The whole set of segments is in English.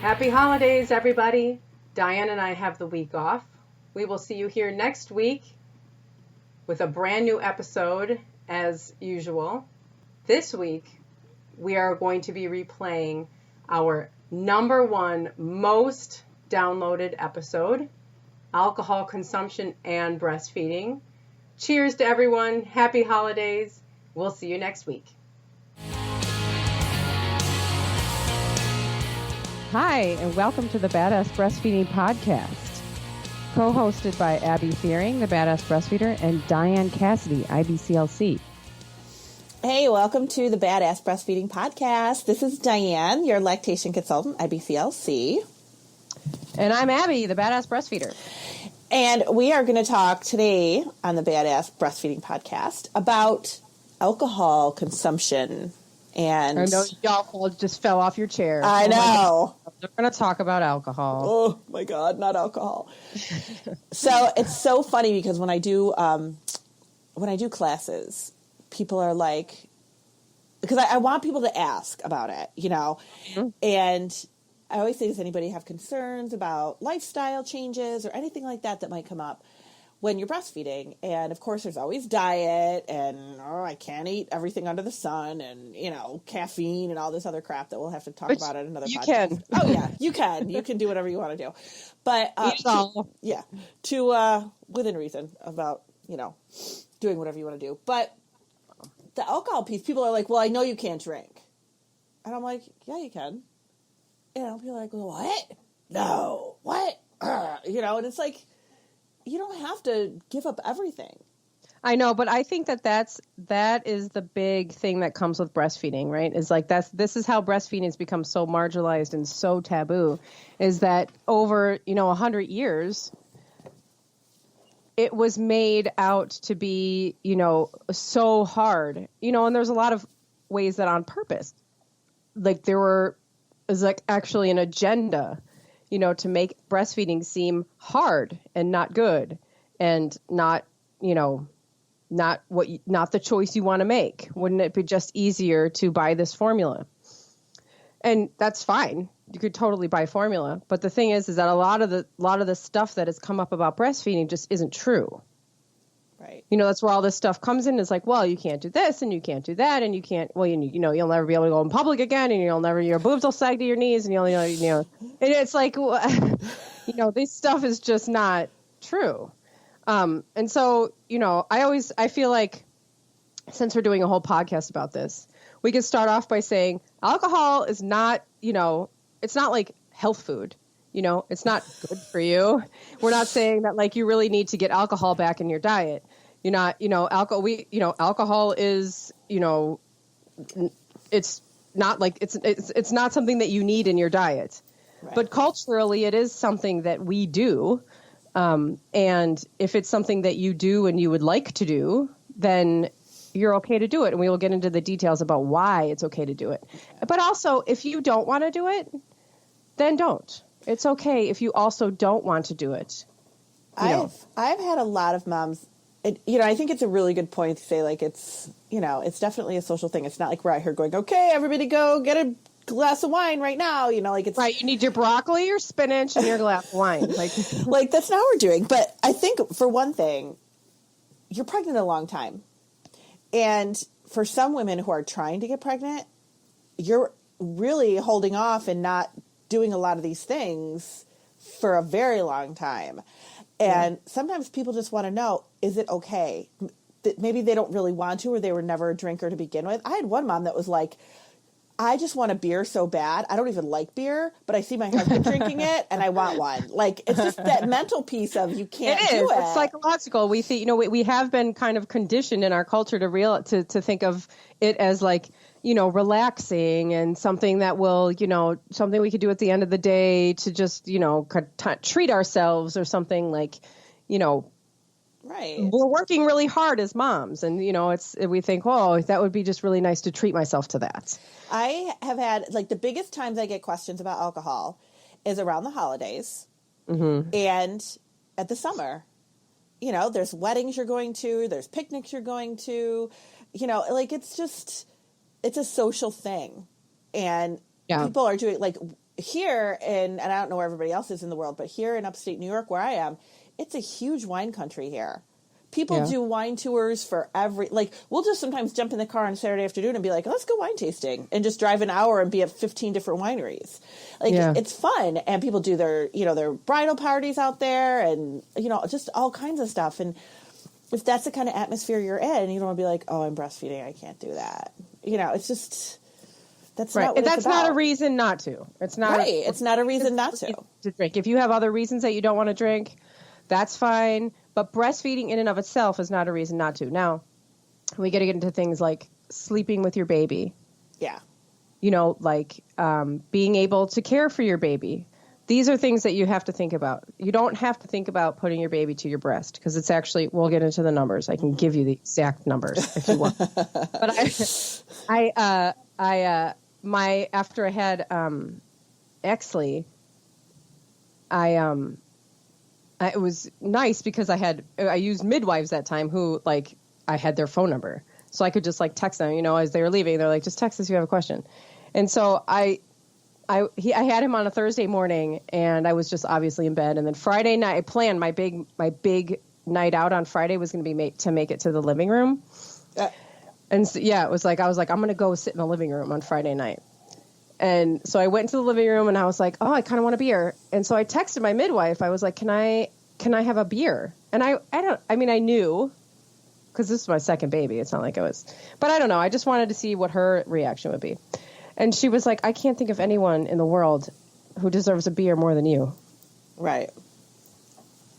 Happy holidays, everybody. Diane and I have the week off. We will see you here next week with a brand new episode as usual. This week, we are going to be replaying our number one most downloaded episode, Alcohol Consumption and Breastfeeding. Cheers to everyone. Happy holidays. We'll see you next week. Hi, and welcome to the Badass Breastfeeding Podcast, co-hosted by Abby Fearing, the Badass Breastfeeder, and Dianne Cassidy, IBCLC. Hey, welcome to the Badass Breastfeeding Podcast. This is Dianne, your lactation consultant, IBCLC. And I'm Abby, the Badass Breastfeeder. And we are going to talk today on the Badass Breastfeeding Podcast about alcohol consumption. And I know y'all just fell off your chair. I know. We're going to talk about alcohol. Oh, my God, not alcohol. So it's so funny because when I do classes, people are like, because I want people to ask about it, you know, and I always say, does anybody have concerns about lifestyle changes or anything like that might come up when you're breastfeeding? And of course, there's always diet and, I can't eat everything under the sun and, caffeine and all this other crap that we'll have to talk about at another podcast. You can. Oh, yeah, you can. You can do whatever you want to do. But, within reason about, doing whatever you want to do. But the alcohol piece, people are like, well, I know you can't drink. And I'm like, yeah, you can. People are like, well, what? No, what? And it's like, you don't have to give up everything. I know, but I think that is the big thing that comes with breastfeeding, right? Is like this is how breastfeeding has become so marginalized and so taboo, is that over 100 years, it was made out to be so hard, and there's a lot of ways that on purpose, like is like actually an agenda, to make breastfeeding seem hard and not good and not the choice you want to make. Wouldn't it be just easier to buy this formula? And that's fine. You could totally buy formula. But the thing is that a lot of the stuff that has come up about breastfeeding just isn't true. Right. That's where all this stuff comes in. It's like, well, you can't do this and you can't do that and you can't, you'll never be able to go in public again and your boobs will sag to your knees and and it's like, this stuff is just not true. And so, I feel like since we're doing a whole podcast about this, we could start off by saying alcohol is not, it's not like health food. It's not good for you. We're not saying that like you really need to get alcohol back in your diet. You're not, alcohol is, it's not like it's not something that you need in your diet. Right. But culturally, it is something that we do. And if it's something that you do and you would like to do, then you're okay to do it. And we will get into the details about why it's okay to do it. But also, if you don't want to do it, then don't. It's okay if you also don't want to do it. I've had a lot of moms, I think it's a really good point to say, like, it's definitely a social thing. It's not like we're out here going, okay, everybody go get a glass of wine right now. It's right. You need your broccoli, your spinach, and your glass of wine. Like that's not what we're doing. But I think for one thing, you're pregnant a long time. And for some women who are trying to get pregnant, you're really holding off and not doing a lot of these things for a very long time. And sometimes people just want to know, is it okay? Maybe they don't really want to, or they were never a drinker to begin with. I had one mom that was like, I just want a beer so bad. I don't even like beer, but I see my husband drinking it and I want one. Like, it's just that mental piece of you can't do it. It's psychological. We see, we have been kind of conditioned in our culture to think of it as like, relaxing and something that will, something we could do at the end of the day to just, treat ourselves or something like, right. We're working really hard as moms. And, we think, oh, that would be just really nice to treat myself to that. I have had, like, the biggest times I get questions about alcohol is around the holidays and at the summer. There's weddings you're going to, there's picnics you're going to, it's a social thing. And people are doing, like, here and I don't know where everybody else is in the world, but here in upstate New York where I am, it's a huge wine country here. People do wine tours for we'll just sometimes jump in the car on Saturday afternoon and be like, let's go wine tasting, and just drive an hour and be at 15 different wineries. It's fun. And people do their bridal parties out there and, just all kinds of stuff. And if that's the kind of atmosphere you're in, you don't want to be like, oh, I'm breastfeeding, I can't do that. It's just, that's not what that's not a reason not to. It's not. Right. It's not a reason not to drink. If you have other reasons that you don't want to drink, that's fine. But breastfeeding in and of itself is not a reason not to. Now, we got to get into things like sleeping with your baby. Yeah. Being able to care for your baby. These are things that you have to think about. You don't have to think about putting your baby to your breast because it's actually, we'll get into the numbers. I can give you the exact numbers if you want. But after I had Exley, it was nice because I used midwives that time who I had their phone number. So I could just text them, as they were leaving. They're like, just text us if you have a question. And so I had him on a Thursday morning and I was just obviously in bed. And then Friday night, I planned my big night out on Friday was going to be to make it to the living room. And so, I was like, I'm going to go sit in the living room on Friday night. And so I went to the living room and I was like, oh, I kind of want a beer. And so I texted my midwife. I was like, can I have a beer? And I knew because this is my second baby. It's not like I was, but I don't know. I just wanted to see what her reaction would be. And she was like, I can't think of anyone in the world who deserves a beer more than you. Right.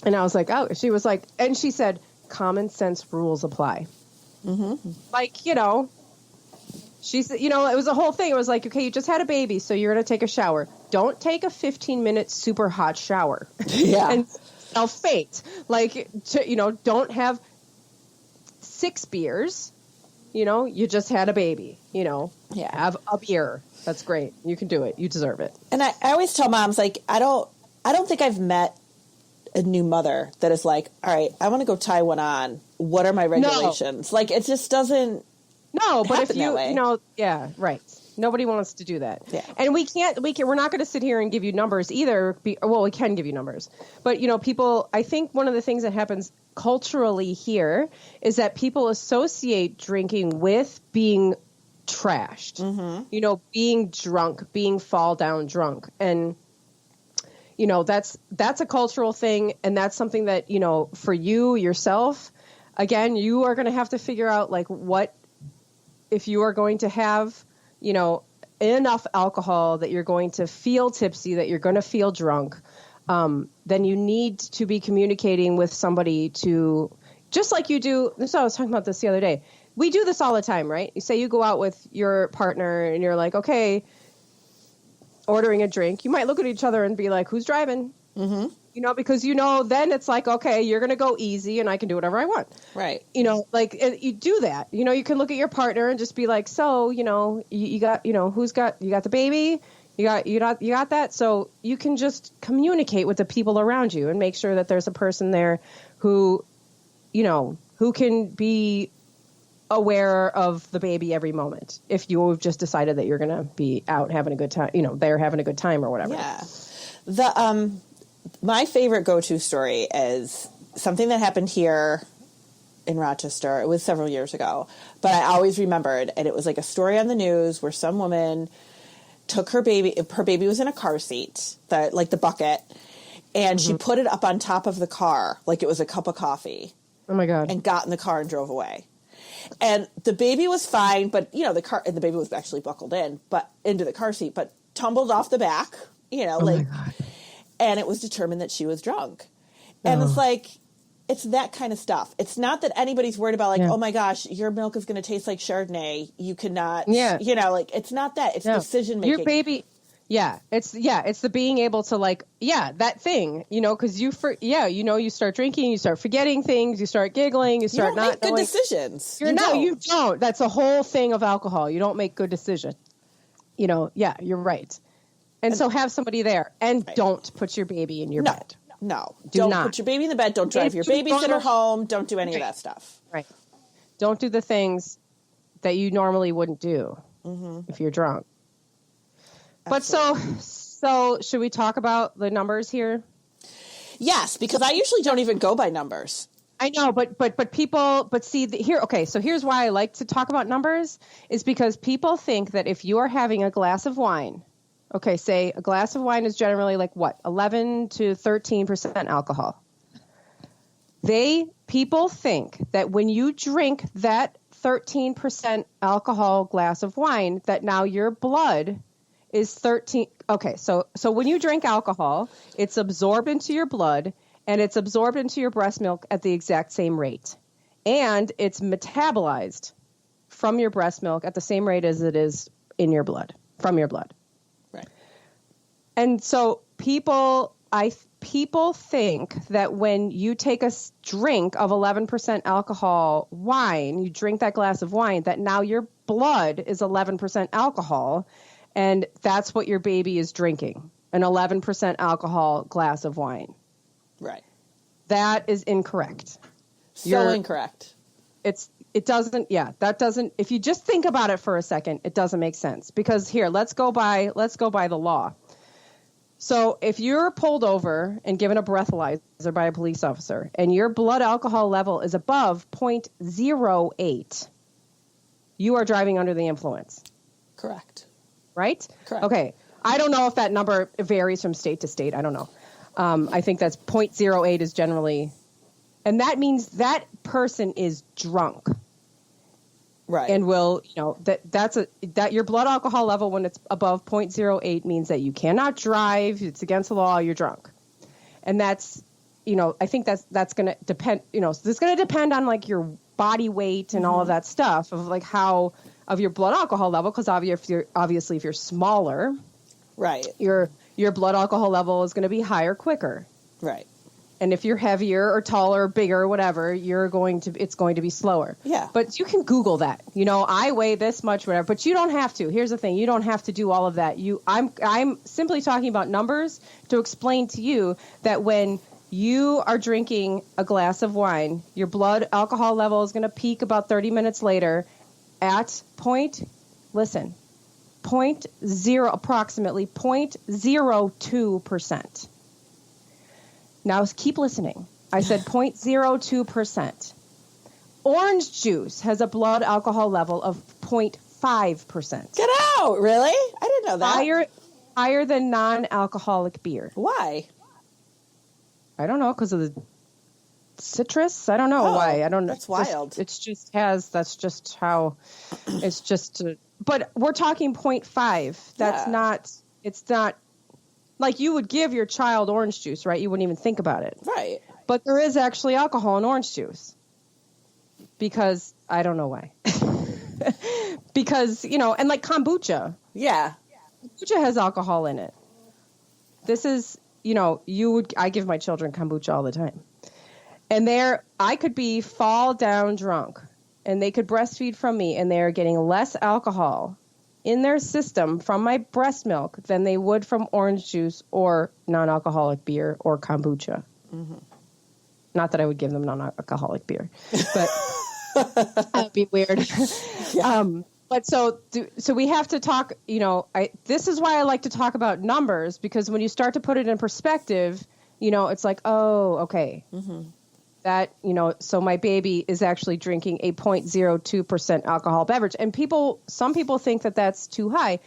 And I was like, oh, she was like, and she said, common sense rules apply. Mm-hmm. She said, it was a whole thing. It was like, okay, you just had a baby, so you're going to take a shower. Don't take a 15-minute super hot shower. Yeah. And I'll faint. Don't have 6 beers. You just had a baby. Have a beer. That's great. You can do it. You deserve it. And I always tell moms, I don't think I've met a new mother that is like, all right, I want to go tie one on. What are my regulations? No. It just doesn't. No, but if yeah, right. Nobody wants to do that. Yeah. And we're not going to sit here and give you numbers either. We can give you numbers. But, people, I think one of the things that happens culturally here is that people associate drinking with being trashed, being drunk, being fall down drunk. And, that's a cultural thing. And that's something that, for you yourself, again, you are going to have to figure out what, if you are going to have, enough alcohol that you're going to feel tipsy, that you're going to feel drunk, then you need to be communicating with somebody to, just like you do. So I was talking about this the other day. We do this all the time, right? You say you go out with your partner and you're like, okay, ordering a drink. You might look at each other and be like, who's driving? Mm-hmm. Because then it's like, okay, you're going to go easy and I can do whatever I want. Right. You do that. You can look at your partner and just be like, so, you got, you got the baby, you got that. So you can just communicate with the people around you and make sure that there's a person there who, who can be aware of the baby every moment. If you've just decided that you're going to be out having a good time, they're having a good time or whatever. Yeah. My favorite go-to story is something that happened here in Rochester. It was several years ago, but I always remembered, and it was like a story on the news where some woman took her baby was in a car seat, the bucket, and she put it up on top of the car like it was a cup of coffee. Oh my God. And got in the car and drove away. And the baby was fine, but the baby was actually buckled in, but into the car seat, but tumbled off the back, oh my God. And it was determined that she was drunk. And it's that kind of stuff. It's not that anybody's worried about oh my gosh, your milk is going to taste like Chardonnay. You cannot, it's not that. It's decision making. Your baby, it's the being able to that thing, because you start drinking, you start forgetting things, you start giggling, you start not make good decisions. You don't. That's a whole thing of alcohol. You don't make good decisions. You're right. And so have somebody there, and don't put your baby in your bed. No, don't put your baby in the bed. Don't drive your babysitter home. Don't do any of that stuff. Right. Don't do the things that you normally wouldn't do if you're drunk. Absolutely. But So should we talk about the numbers here? Yes, because I usually don't even go by numbers. I know, but people, see here. Okay, so here's why I like to talk about numbers is because people think that if you are having a glass of wine, okay, say a glass of wine is generally like what, 11 to 13% alcohol. People think that when you drink that 13% alcohol glass of wine, that now your blood is 13. Okay, so when you drink alcohol, it's absorbed into your blood and it's absorbed into your breast milk at the exact same rate. And it's metabolized from your breast milk at the same rate as it is in your blood, from your blood. Right. And so people think that when you take a drink of 11% alcohol wine, you drink that glass of wine, that now your blood is 11% alcohol, and that's what your baby is drinking, an 11% alcohol glass of wine. Right. That is incorrect. Incorrect. It doesn't, if you just think about it for a second, it doesn't make sense. Because here, let's go by the law. So if you're pulled over and given a breathalyzer by a police officer and your blood alcohol level is above 0.08, you are driving under the influence. Correct. Right? Correct. Okay. I don't know if that number varies from state to state. I don't know. I think that's 0.08 is generally, and that means that person is drunk. Right. And that your blood alcohol level when it's above 0.08 means that you cannot drive. It's against the law. You're drunk. And that's, I think that's going to depend, so it's going to depend on like your body weight and all of that stuff of like of your blood alcohol level. Cause obviously if you're smaller, right, your blood alcohol level is going to be higher quicker. Right. And if you're heavier or taller or bigger or whatever, it's going to be slower. Yeah. But you can Google that. I weigh this much, whatever. But you don't have to. Here's the thing. You don't have to do all of that. I'm simply talking about numbers to explain to you that when you are drinking a glass of wine, your blood alcohol level is going to peak about 30 minutes later at approximately 0.02%. Now keep listening. I said 0.02%. Orange juice has a blood alcohol level of 0.5%. Get out! Really? I didn't know that. Higher than non-alcoholic beer. Why? I don't know, because of the citrus. I don't know why. I don't know. That's wild. That's just how. It's just. But we're talking 0.5. That's not. It's not. Like you would give your child orange juice, right? You wouldn't even think about it. Right. But there is actually alcohol in orange juice. Because I don't know why. Because, and like kombucha. Yeah. Kombucha has alcohol in it. This is, I give my children kombucha all the time. And I could be fall down drunk and they could breastfeed from me and they're getting less alcohol in their system from my breast milk than they would from orange juice or non-alcoholic beer or kombucha. Mm-hmm. Not that I would give them non-alcoholic beer, but that'd be weird. Yeah. But so we have to talk, this is why I like to talk about numbers, because when you start to put it in perspective, it's like, oh, okay. Mm-hmm. That, so my baby is actually drinking a 0.02% alcohol beverage. And some people think that that's too high.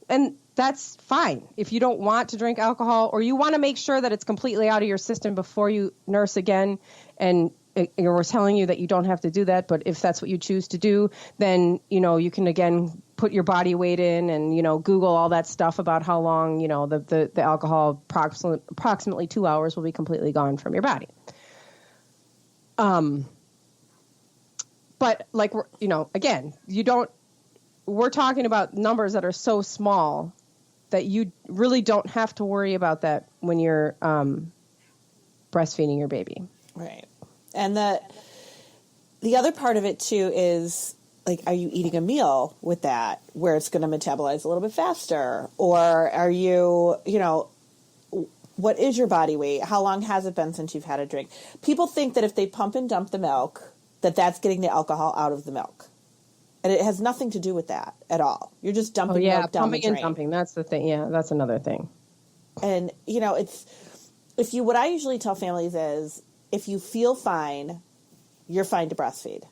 And that's fine. If you don't want to drink alcohol or you want to make sure that it's completely out of your system before you nurse again, and we're telling you that you don't have to do that. But if that's what you choose to do, then, you can, again, put your body weight in and, Google all that stuff about how long, the alcohol approximately 2 hours will be completely gone from your body. But like, again, we're talking about numbers that are so small that you really don't have to worry about that when you're breastfeeding your baby. Right. And the other part of it too is like, are you eating a meal with that where it's going to metabolize a little bit faster? Or are you, what is your body weight? How long has it been since you've had a drink? People think that if they pump and dump the milk, that's getting the alcohol out of the milk. And it has nothing to do with that at all. You're just dumping milk down the drain. Pumping and dumping. That's the thing. Yeah, that's another thing. And, what I usually tell families is, if you feel fine, you're fine to breastfeed.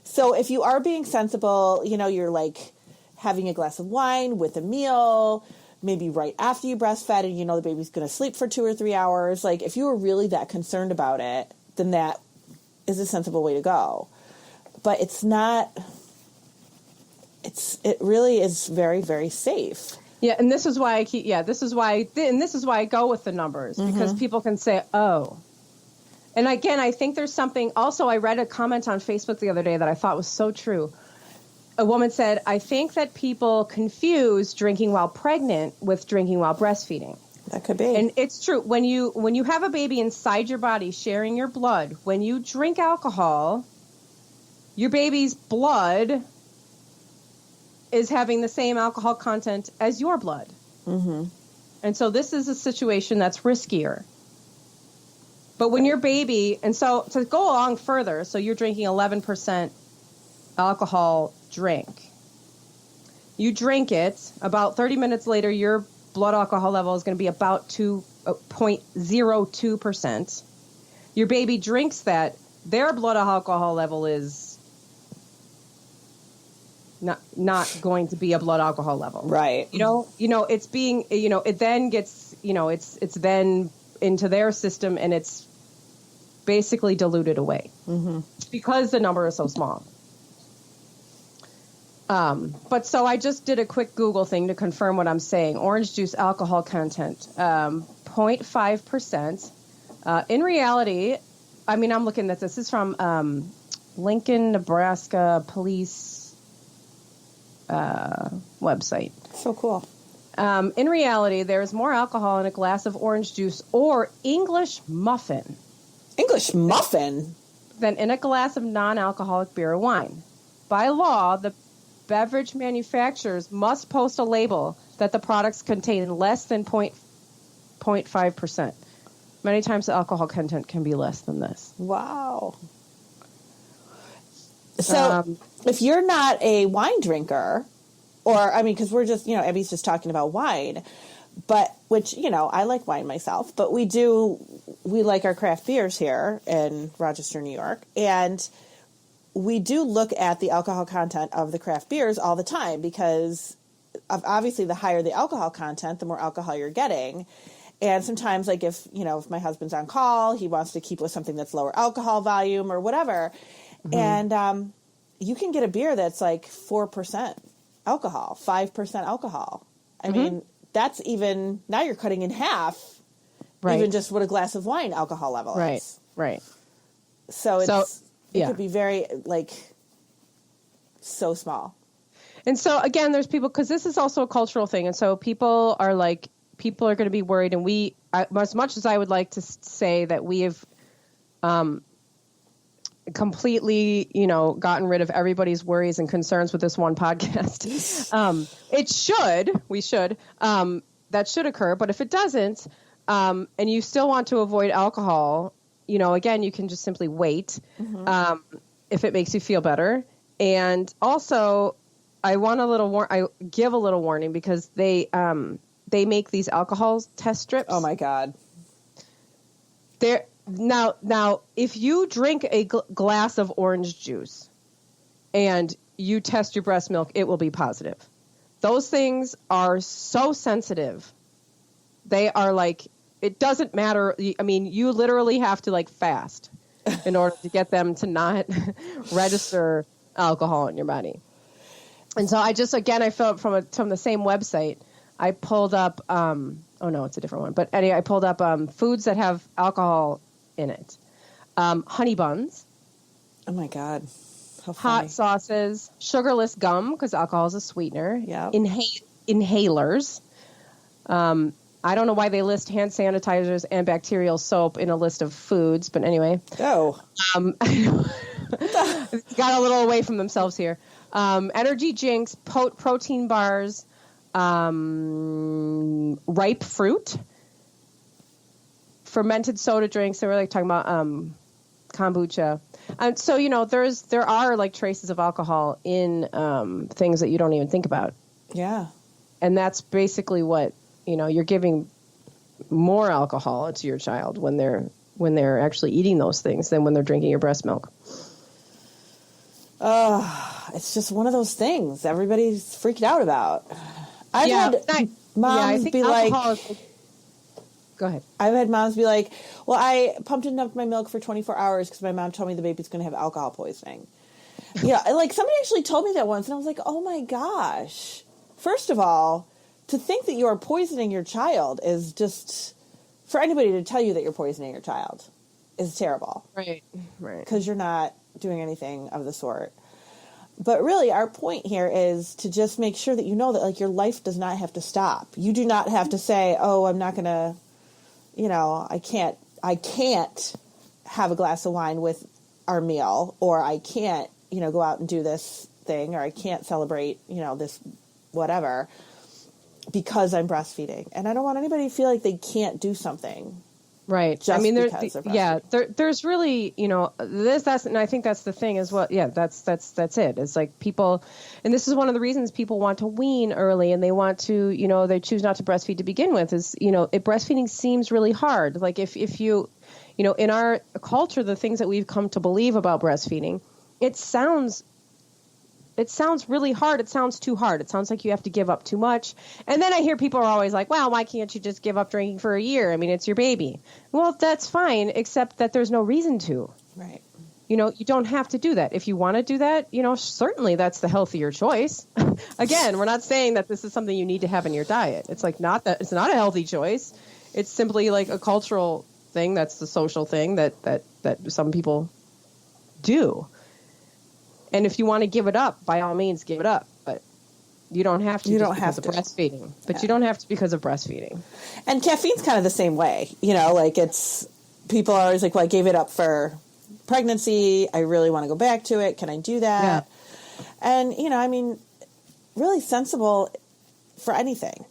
So if you are being sensible, you're like having a glass of wine with a meal, maybe right after you breastfed and the baby's going to sleep for 2 or 3 hours. Like, if you were really that concerned about it, then that is a sensible way to go. But it's not, it really is very, very safe. Yeah, and this is why this is why I go with the numbers, because people can say, oh. And again, I think there's something, also I read a comment on Facebook the other day that I thought was so true. A woman said, I think that people confuse drinking while pregnant with drinking while breastfeeding. That could be. And it's true. When you have a baby inside your body sharing your blood, when you drink alcohol, your baby's blood is having the same alcohol content as your blood. Mm-hmm. And so this is a situation that's riskier. But when your baby, and so to go along further, so you're drinking 11% alcohol drink. You drink it, about 30 minutes later, your blood alcohol level is going to be about 2.02%. Your baby drinks that, their blood alcohol level is not going to be a blood alcohol level. Right. It's being, it then gets, it's then into their system and it's basically diluted away because the number is so small. But so I just did a quick Google thing to confirm what I'm saying. Orange juice alcohol content, 0.5%. In reality, I mean, I'm looking at this. This is from Lincoln, Nebraska police website. So cool. In reality, there's more alcohol in a glass of orange juice or English muffin. English muffin? Than in a glass of non-alcoholic beer or wine. By law, the beverage manufacturers must post a label that the products contain less than 0.5%. Many times the alcohol content can be less than this. Wow. So if you're not a wine drinker, because we're just, Abby's just talking about wine, but which, I like wine myself, but we like our craft beers here in Rochester, New York. And we do look at the alcohol content of the craft beers all the time because obviously the higher the alcohol content, the more alcohol you're getting. And sometimes, like if my husband's on call, he wants to keep with something that's lower alcohol volume or whatever. Mm-hmm. And you can get a beer that's like 4% alcohol, 5% alcohol. I mean, that's even, now you're cutting in half, even just what a glass of wine alcohol level is. Right. So it could be very, so small. And so, again, there's people, because this is also a cultural thing. And so people are going to be worried. And as much as I would like to say that we have completely, gotten rid of everybody's worries and concerns with this one podcast, that should occur. But if it doesn't, and you still want to avoid alcohol, again, you can just simply wait if it makes you feel better. And also, I give a little warning because they make these alcohol test strips. Oh my God. Now, if you drink a glass of orange juice and you test your breast milk, it will be positive. Those things are so sensitive. They are it doesn't matter. I mean, you literally have to fast in order to get them to not register alcohol in your body. And so I filled from the same website. I pulled up, it's a different one. But anyway, I pulled up foods that have alcohol in it. Honey buns. Oh my God. How funny. Hot sauces, sugarless gum, because alcohol is a sweetener. Yeah. Inhalers. I don't know why they list hand sanitizers and bacterial soap in a list of foods, but anyway. Oh. Got a little away from themselves here. Energy drinks, protein bars, ripe fruit, fermented soda drinks. They were talking about kombucha. And so, there are traces of alcohol in things that you don't even think about. Yeah. And that's basically what, you're giving more alcohol to your child when they're actually eating those things than when they're drinking your breast milk. It's just one of those things everybody's freaked out about. I've had moms be like, go ahead. I've had moms be like, well, I pumped and dumped my milk for 24 hours because my mom told me the baby's going to have alcohol poisoning. Yeah, like somebody actually told me that once, and I was like, oh my gosh. First of all, to think that you are poisoning your child is just, for anybody to tell you that you're poisoning your child is terrible. Right. Because you're not doing anything of the sort. But really, our point here is to just make sure that you know that, like, your life does not have to stop. You do not have to say, oh, I'm not going to, I can't have a glass of wine with our meal, or I can't, go out and do this thing, or I can't celebrate, this whatever, because I'm breastfeeding. And I don't want anybody to feel like they can't do something. Right. Just there's really, that's, and I think that's the thing as well. Yeah, that's it. It's like people, and this is one of the reasons people want to wean early, and they want to, they choose not to breastfeed to begin with is, breastfeeding seems really hard. Like if you, in our culture, the things that we've come to believe about breastfeeding, it sounds really hard. It sounds too hard. It sounds like you have to give up too much. And then I hear people are always like, well, why can't you just give up drinking for a year? I mean, it's your baby. Well, that's fine, except that there's no reason to. Right. You don't have to do that. If you want to do that, certainly that's the healthier choice. Again, we're not saying that this is something you need to have in your diet. It's like it's not a healthy choice. It's simply like a cultural thing. That's the social thing that some people do. And if you want to give it up, by all means, give it up. But you don't have to. You don't have to breastfeeding. But you don't have to because of breastfeeding. And caffeine's kind of the same way. Like it's people are always like, well, I gave it up for pregnancy. I really want to go back to it. Can I do that? Yeah. And really sensible for anything.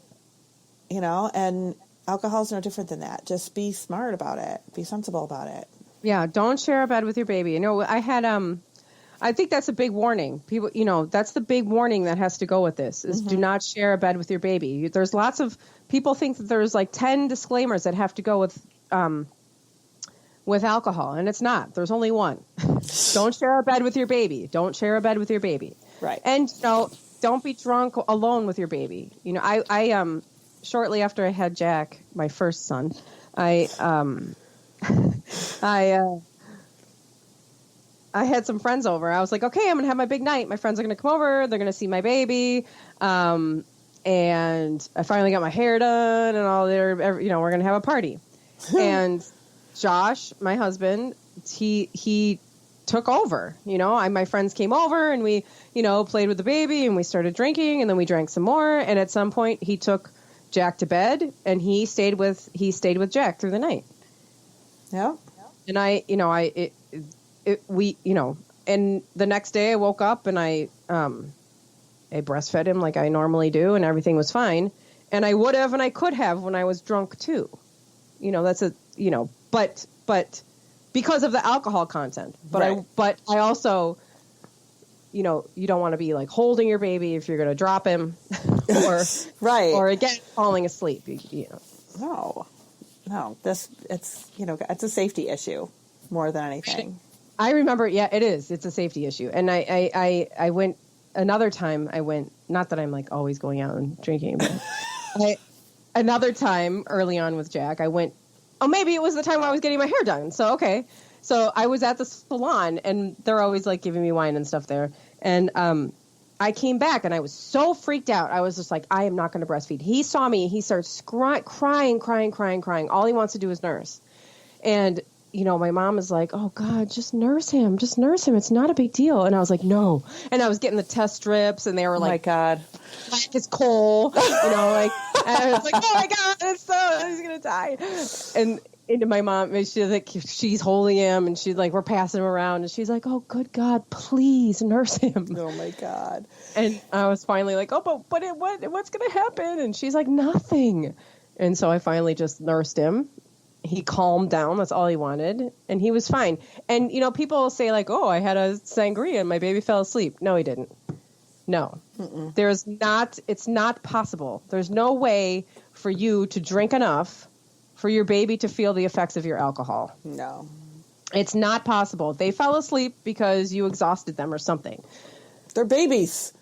And alcohol's no different than that. Just be smart about it. Be sensible about it. Yeah. Don't share a bed with your baby. I had I think that's a big warning. People, that's the big warning that has to go with this is do not share a bed with your baby. There's lots of people think that there's like 10 disclaimers that have to go with alcohol, and it's not. There's only one. Don't share a bed with your baby. Don't share a bed with your baby. Right. And don't be drunk alone with your baby. I shortly after I had Jack, my first son, I had some friends over. I was like, okay, I'm going to have my big night. My friends are going to come over. They're going to see my baby. And I finally got my hair done and all there, we're going to have a party. And Josh, my husband, he took over, my friends came over and we, played with the baby and we started drinking and then we drank some more. And at some point he took Jack to bed and he stayed with Jack through the night. Yeah. And and the next day I woke up and I breastfed him like I normally do and everything was fine. And I would have and I could have when I was drunk too. But because of the alcohol content. But right. I also, you don't want to be like holding your baby if you're going to drop him or right. Or again falling asleep. No, it's a safety issue more than anything. I remember, yeah, it is. It's a safety issue. And I went another time. Not that I'm like always going out and drinking, but another time early on with Jack, I went. Oh, maybe it was the time when I was getting my hair done. So okay, so I was at the salon, and they're always like giving me wine and stuff there. And I came back, and I was so freaked out. I was just like, I am not going to breastfeed. He saw me, he starts crying. All he wants to do is nurse, and. My mom is like, oh, God, just nurse him. It's not a big deal. And I was like, no. And I was getting the test strips, and they were like, my God, black as coal. And I was like, oh, my God, he's going to die. And my mom, she's holding him, and she's like, we're passing him around. And she's like, oh, good God, please nurse him. Oh, my God. And I was finally like, oh, but what's going to happen? And she's like, nothing. And so I finally just nursed him. He calmed down. That's all he wanted. And he was fine. And, people say like, oh, I had a sangria and my baby fell asleep. No, he didn't. No. Mm-mm. It's not possible. There's no way for you to drink enough for your baby to feel the effects of your alcohol. No. It's not possible. They fell asleep because you exhausted them or something. They're babies.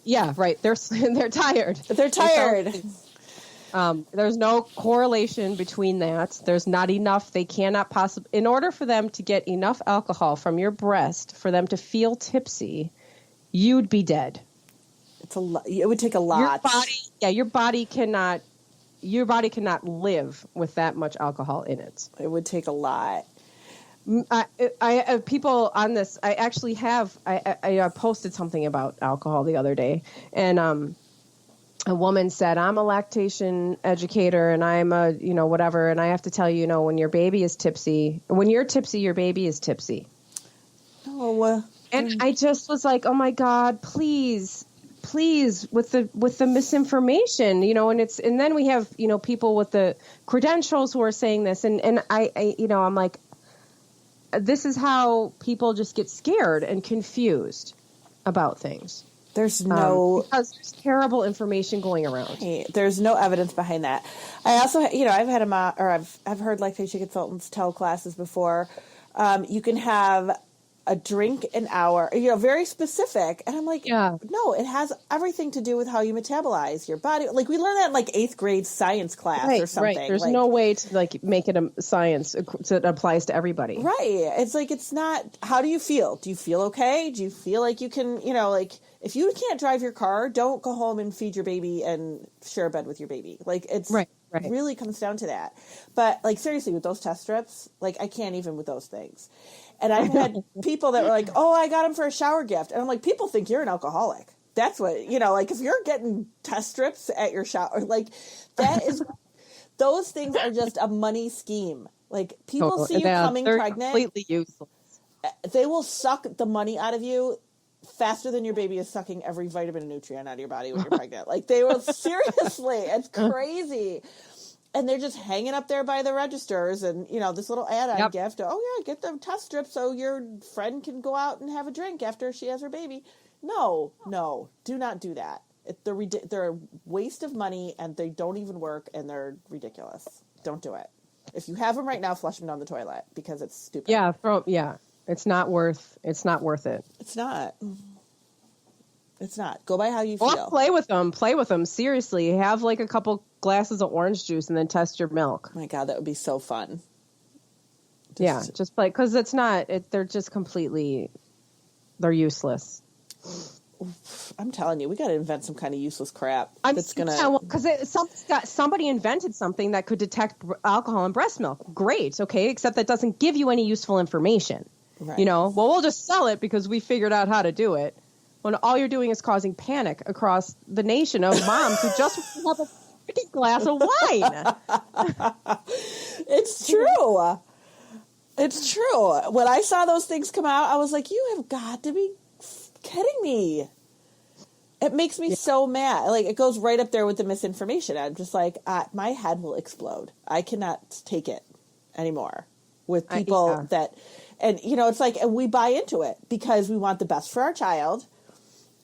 Yeah, right. They're tired. They're tired. There's no correlation between that. There's not enough. They cannot possibly, in order for them to get enough alcohol from your breast for them to feel tipsy, you'd be dead. It's a lot. It would take a lot. Your body cannot live with that much alcohol in it. It would take a lot. I have people on this. I actually have. I posted something about alcohol the other day, and a woman said, "I'm a lactation educator, and I'm a whatever, and I have to tell you, when your baby is tipsy, when you're tipsy, your baby is tipsy." Oh. And I just was like, "Oh my God, please." with the misinformation, and then we have, people with the credentials who are saying this, and I I'm like, this is how people just get scared and confused about things. There's no because there's terrible information going around. There's no evidence behind that. I also, I've had I've heard lactation consultants tell classes before, you can have a drink an hour, very specific. And I'm like, no, it has everything to do with how you metabolize your body. Like we learned that in like 8th grade science class or something. Right. There's no way to make it a science so it applies to everybody. Right. It's like, it's not, how do you feel? Do you feel okay? Do you feel like you can, if you can't drive your car, don't go home and feed your baby and share a bed with your baby. Like it's really comes down to that. But like, seriously, with those test strips, like I can't even with those things. And I've had people that were like, oh, I got them for a shower gift. And I'm like, people think you're an alcoholic. That's what, like if you're getting test strips at your shower, like that is, those things are just a money scheme. Like people see you coming pregnant. Completely useless. They will suck the money out of you faster than your baby is sucking every vitamin and nutrient out of your body when you're pregnant. Like they will, seriously, it's crazy. And they're just hanging up there by the registers and, this little add-on gift. Oh, yeah, get the test strip so your friend can go out and have a drink after she has her baby. No, do not do that. They're a waste of money and they don't even work and they're ridiculous. Don't do it. If you have them right now, flush them down the toilet because it's stupid. Yeah, it's not worth it. It's not. It's not. Go by how you feel. Play with them. Seriously. Have like a couple glasses of orange juice and then test your milk. Oh my God, that would be so fun. Just play. Because it's not, they're just they're useless. I'm telling you, we got to invent some kind of useless crap. Because somebody invented something that could detect alcohol in breast milk. Great. Okay. Except that doesn't give you any useful information. Right. We'll just sell it because we figured out how to do it. When all you're doing is causing panic across the nation of moms who just have a freaking glass of wine. It's true. It's true. When I saw those things come out, I was like, you have got to be kidding me. It makes me so mad. Like, it goes right up there with the misinformation. I'm just like, my head will explode. I cannot take it anymore with people that, and, it's like, and we buy into it because we want the best for our child.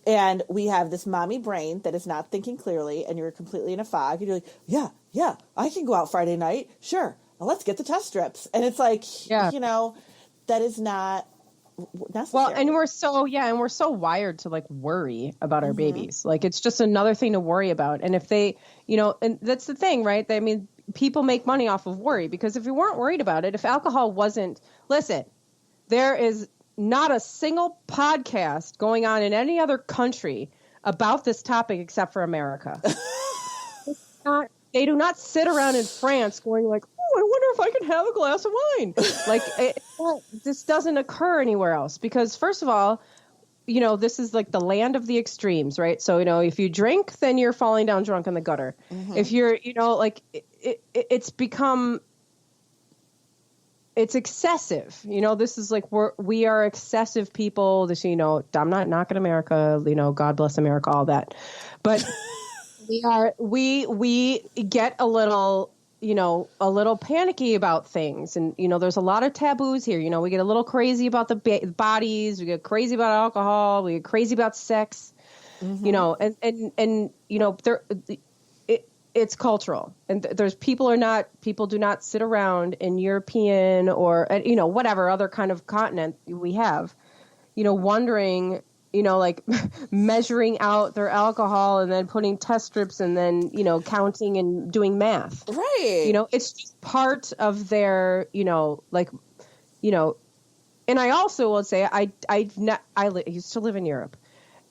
And we have this mommy brain that is not thinking clearly, and you're completely in a fog. And you're like, yeah, I can go out Friday night. Sure. Well, let's get the test strips. And it's like, that is not necessary. Well, and we're so wired to like worry about our babies. Like it's just another thing to worry about. And if they, and that's the thing, right? I mean, people make money off of worry because if you weren't worried about it, if alcohol wasn't, listen, there is not a single podcast going on in any other country about this topic except for America. They do not sit around in France going like, oh, I wonder if I can have a glass of wine. Like this doesn't occur anywhere else because first of all, this is like the land of the extremes, right? So, if you drink, then you're falling down drunk in the gutter. If you're, it's become, it's excessive. This is like we are excessive people. This, I'm not knocking America, God bless America, all that. But we get a little, a little panicky about things. And, there's a lot of taboos here. We get a little crazy about the bodies. We get crazy about alcohol. We get crazy about sex, and there, it's cultural, and people do not sit around in European or, whatever other kind of continent we have, wondering, like measuring out their alcohol and then putting test strips and then, counting and doing math. Right. It's just part of their, and I also will say I used to live in Europe,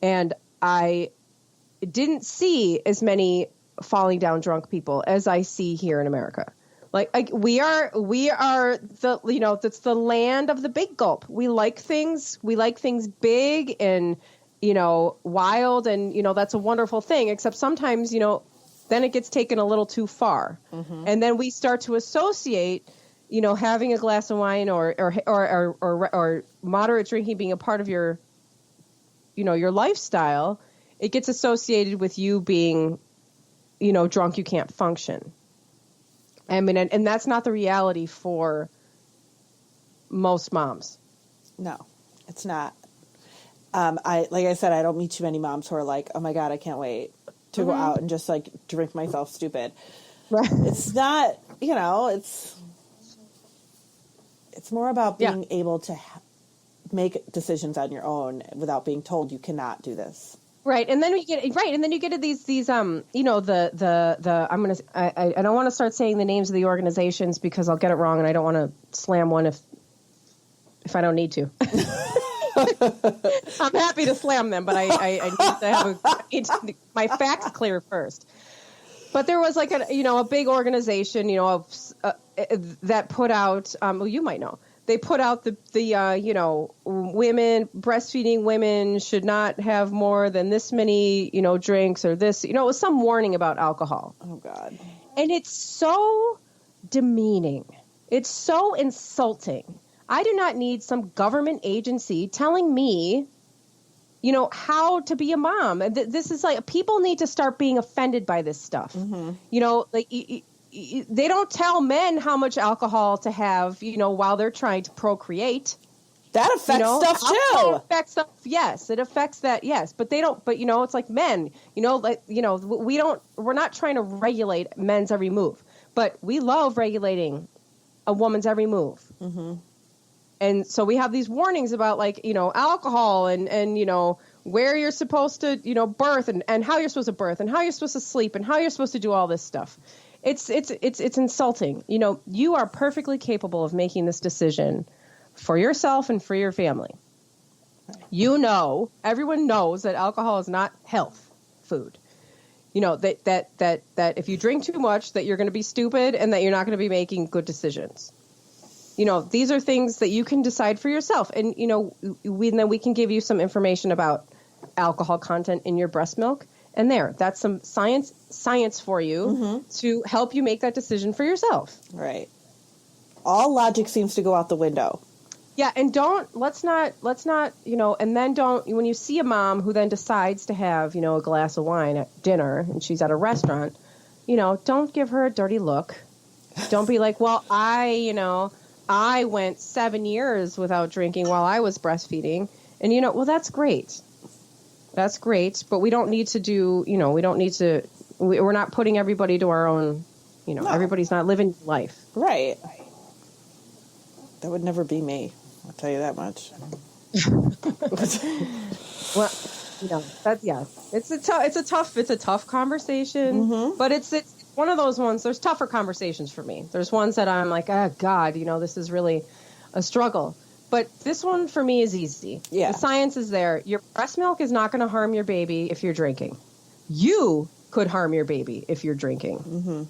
and I didn't see as many falling down drunk people as I see here in America. Like we are the, that's the land of the big gulp. We like things big and, wild, and, that's a wonderful thing, except sometimes, then it gets taken a little too far. Mm-hmm. And then we start to associate, having a glass of wine or moderate drinking being a part of your, your lifestyle. It gets associated with you being, drunk, you can't function. I mean, and that's not the reality for most moms. No, it's not. Like I said, I don't meet too many moms who are like, oh my God, I can't wait to go out and just like drink myself stupid. Right. It's not, it's more about being able to make decisions on your own without being told you cannot do this. Right, and then you get these I don't want to start saying the names of the organizations because I'll get it wrong, and I don't want to slam one if I don't need to. I'm happy to slam them, but I need to have my facts clear first. But there was like a big organization that put out you might know. They put out the women, breastfeeding women should not have more than this many, drinks or this, it was some warning about alcohol. Oh, God. And it's so demeaning. It's so insulting. I do not need some government agency telling me, how to be a mom. This is like, people need to start being offended by this stuff. Mm-hmm. They don't tell men how much alcohol to have, while they're trying to procreate. That affects stuff too. Affects stuff, yes. It affects that, yes. But they don't. But it's like men. We're not trying to regulate men's every move, but we love regulating a woman's every move. Mm-hmm. And so we have these warnings about alcohol and where you're supposed to birth and how you're supposed to birth and how you're supposed to sleep and how you're supposed to do all this stuff. It's insulting. You are perfectly capable of making this decision for yourself and for your family. Everyone knows that alcohol is not health food. That if you drink too much, that you're going to be stupid and that you're not going to be making good decisions. These are things that you can decide for yourself. And, then we can give you some information about alcohol content in your breast milk. And that's some science for you to help you make that decision for yourself. Right. All logic seems to go out the window. Yeah, and let's not, and then when you see a mom who then decides to have, a glass of wine at dinner and she's at a restaurant, don't give her a dirty look. Don't be like, well, I went 7 years without drinking while I was breastfeeding. And, well, that's great. That's great, but we don't need to do, we're not putting everybody to our own, no. Everybody's not living life. Right. That would never be me. I'll tell you that much. Well, it's a tough conversation, but it's one of those ones. There's tougher conversations for me. There's ones that I'm like, oh God, this is really a struggle. But this one for me is easy. Yeah. The science is there. Your breast milk is not going to harm your baby if you're drinking. You could harm your baby if you're drinking. Mm-hmm.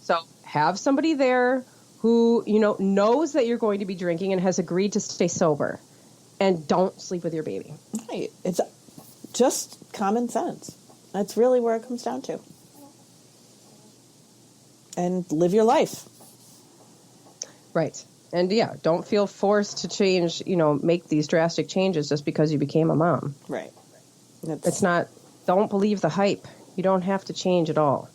So have somebody there who, knows that you're going to be drinking and has agreed to stay sober. And don't sleep with your baby. Right. It's just common sense. That's really where it comes down to. And live your life. Right. And don't feel forced to change, make these drastic changes just because you became a mom. Right. It's not, don't believe the hype. You don't have to change at all.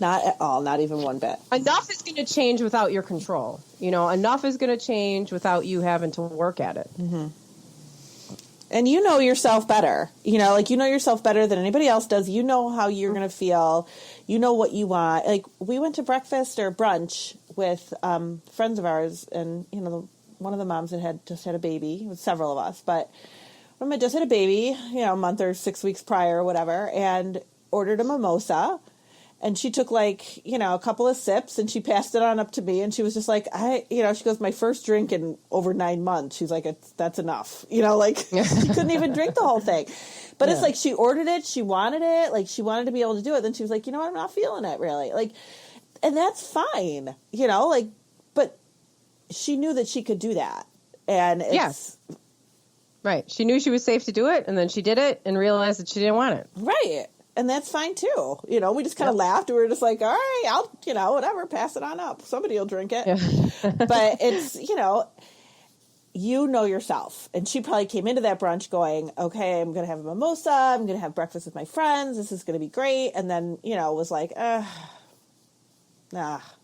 Not at all, not even one bit. Enough is going to change without your control. Enough is going to change without you having to work at it. Mm-hmm. And you know yourself better. You know, like, you know yourself better than anybody else does. You know how you're going to feel. You know what you want. Like, we went to breakfast or brunch with friends of ours, and, you know, one of the moms had just had a baby. It was several of us, but one had just had a baby, you know, a month or 6 weeks prior or whatever, and ordered a mimosa. And she took, like, you know, a couple of sips, and she passed it on up to me, and she was just like, she goes, my first drink in over 9 months. She's like, that's enough. You know, like, she couldn't even drink the whole thing. But it's like, she ordered it, she wanted it, like, she wanted to be able to do it. Then she was like, you know what, I'm not feeling it, really. Like, and that's fine, you know, like, but she knew that she could do that. And it's... Right. She knew she was safe to do it, and then she did it and realized that she didn't want it. Right. And that's fine, too. You know, we just kind of laughed. We were just like, all right, I'll, you know, whatever, pass it on up. Somebody will drink it. Yeah. But it's, you know yourself. And she probably came into that brunch going, okay, I'm going to have a mimosa. I'm going to have breakfast with my friends. This is going to be great. And then, you know, was like, nah,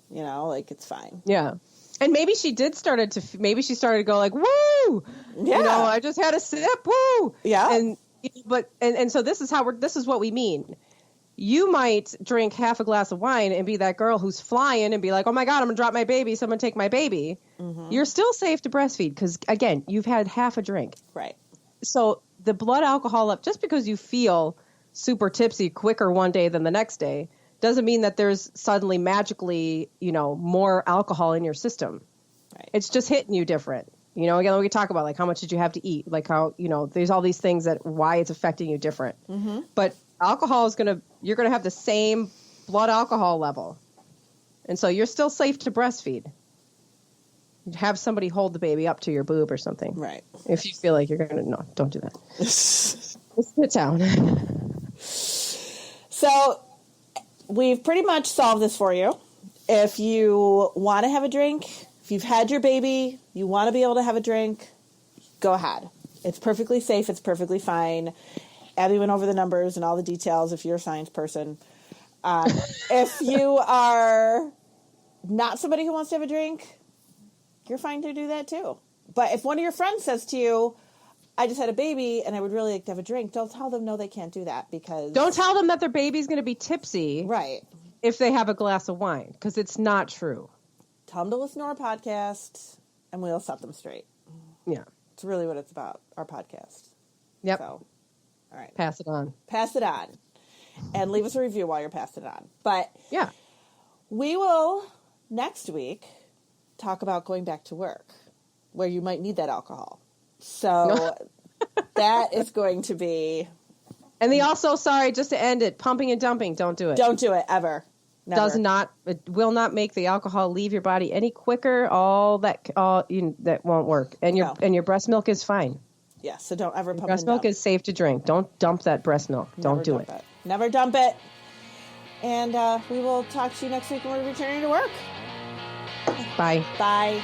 you know, like, it's fine. Yeah. And maybe she started to go like, woo, yeah. You know, I just had a sip, woo. Yeah. And so this is what we mean. You might drink half a glass of wine and be that girl who's flying and be like, oh my God, I'm gonna drop my baby. Someone take my baby. Mm-hmm. You're still safe to breastfeed because, again, you've had half a drink. Right. So the blood alcohol up, just because you feel super tipsy quicker one day than the next day, doesn't mean that there's suddenly magically, you know, more alcohol in your system. Right. It's just hitting you different. You know, again, we talk about, like, how much did you have to eat? Like, how, you know, there's all these things why it's affecting you different. Mm-hmm. But alcohol you're going to have the same blood alcohol level. And so you're still safe to breastfeed. Have somebody hold the baby up to your boob or something. Right. If you feel like you're going to, no, don't do that. Just sit down. So we've pretty much solved this for you. If you want to have a drink, if you've had your baby, you want to be able to have a drink, go ahead. It's perfectly safe. It's perfectly fine. Abby went over the numbers and all the details if you're a science person. If you are not somebody who wants to have a drink, you're fine to do that too. But if one of your friends says to you, I just had a baby and I would really like to have a drink, don't tell them no, they can't do that, because... Don't tell them that their baby's going to be tipsy. Right. If they have a glass of wine, because it's not true. Tell them to listen to our podcast, and we'll set them straight. Yeah. It's really what it's about, our podcast. Yep. So, all right. Pass it on. Pass it on. And leave us a review while you're passing it on. But yeah, we will, next week, talk about going back to work, where you might need that alcohol. So that is going to be... And just to end it, pumping and dumping, don't do it. Don't do it, ever. Never. It will not make the alcohol leave your body any quicker. That won't work. And your breast milk is fine. Yeah, so don't ever pump breast milk is safe to drink. Don't dump that breast milk. Don't do it. Never dump it. And we will talk to you next week when we're returning to work. Bye. Bye.